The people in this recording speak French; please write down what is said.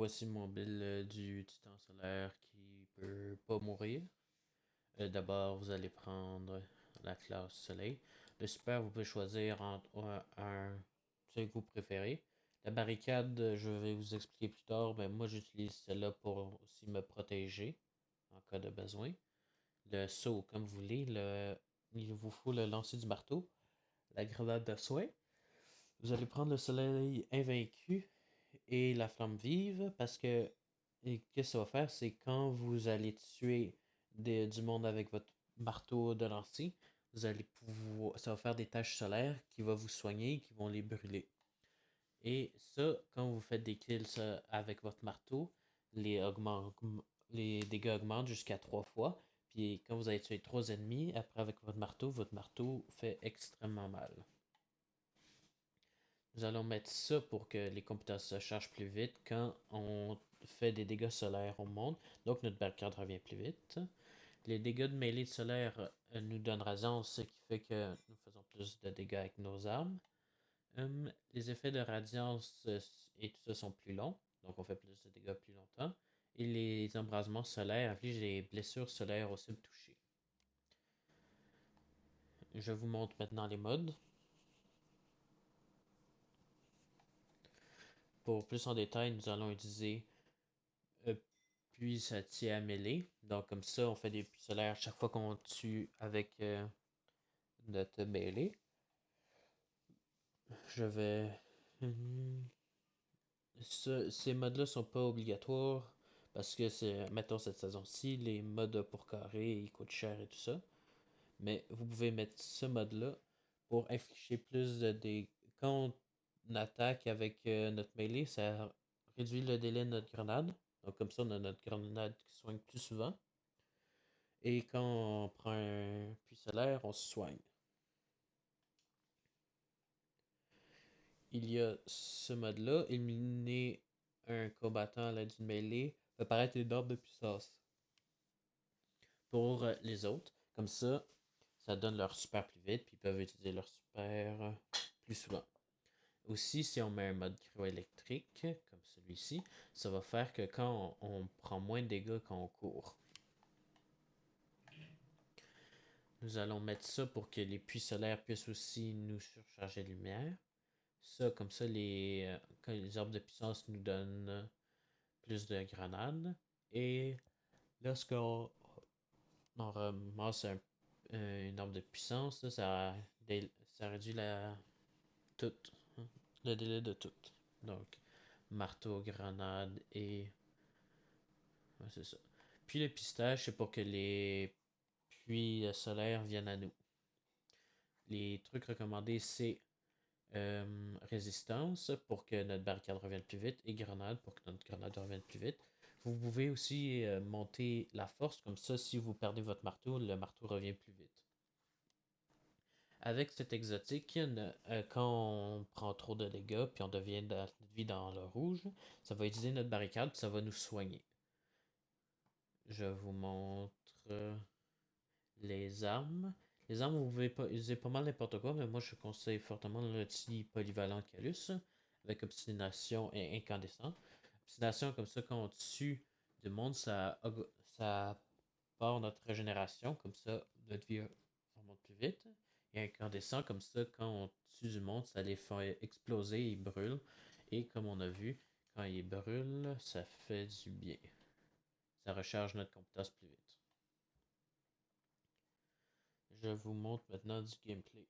voici mon build du Titan solaire qui peut pas mourir. D'abord, vous allez prendre la classe Soleil. Le super, vous pouvez choisir entre celui que vous préférez. La barricade, je vais vous expliquer plus tard, mais moi j'utilise celle-là pour aussi me protéger en cas de besoin. Le saut, comme vous voulez, il vous faut le lancer du marteau, la grenade de soin. Vous allez prendre le soleil invaincu et la flamme vive parce que qu'est-ce que ça va faire, c'est quand vous allez tuer du monde avec votre marteau de lancer, vous allez pouvoir, ça va faire des taches solaires qui vont vous soigner, qui vont les brûler. Et ça, quand vous faites des kills avec votre marteau, les dégâts augmentent jusqu'à 3 fois. Puis quand vous avez tué 3 ennemis, après avec votre marteau fait extrêmement mal. Nous allons mettre ça pour que les compétences se chargent plus vite quand on fait des dégâts solaires au monde. Donc notre barricade revient plus vite. Les dégâts de mêlée solaire nous donnent radiance, ce qui fait que nous faisons plus de dégâts avec nos armes. Les effets de radiance et tout ça sont plus longs, donc on fait plus de dégâts plus longtemps. Et les embrasements solaires infligent des blessures solaires aux cibles touchées. Je vous montre maintenant les modes. Pour plus en détail, nous allons utiliser puis ça tient à mêlée. Donc comme ça, on fait des puits solaires chaque fois qu'on tue avec notre mêlée. Je vais. Ces modes-là sont pas obligatoires parce que c'est, mettons cette saison-ci, les modes pour carré, ils coûtent cher et tout ça. Mais vous pouvez mettre ce mode-là pour infliger plus de dégâts. Quand on attaque avec notre mêlée, ça réduit le délai de notre grenade. Donc comme ça, on a notre grenade qui soigne plus souvent. Et quand on prend un puits solaire, on se soigne. Il y a ce mode-là, éliminer un combattant à l'aide d'une mêlée peut paraître une norme de puissance. Pour les autres, comme ça donne leur super plus vite, puis ils peuvent utiliser leur super plus souvent. Aussi, si on met un mode cryo-électrique, comme celui-ci, ça va faire que quand on prend moins de dégâts quand on court. Nous allons mettre ça pour que les puits solaires puissent aussi nous surcharger de lumière. Ça, comme ça, quand les arbres de puissance nous donnent plus de grenades. Et lorsqu'on ramasse une arbre de puissance, là, ça réduit tout, hein, le délai de tout. Donc, marteau, grenade et. Ouais, c'est ça. Puis le pistage, c'est pour que les puits solaires viennent à nous. Les trucs recommandés, c'est résistance pour que notre barricade revienne plus vite et grenade pour que notre grenade revienne plus vite. Vous pouvez aussi monter la force, comme ça, si vous perdez votre marteau, le marteau revient plus vite. Avec cet exotique, quand on prend trop de dégâts puis on devient dans le rouge, ça va utiliser notre barricade puis ça va nous soigner. Je vous montre les armes. Les armes, vous pouvez pas utiliser pas mal n'importe quoi, mais moi je conseille fortement le petit polyvalent Calus avec obstination et incandescent. Obstination, comme ça, quand on tue du monde, ça part notre régénération, comme ça, notre vie remonte plus vite. Et incandescent, comme ça, quand on tue du monde, ça les fait exploser, ils brûlent. Et comme on a vu, quand ils brûlent, ça fait du bien. Ça recharge notre compétence plus vite. Je vous montre maintenant du gameplay.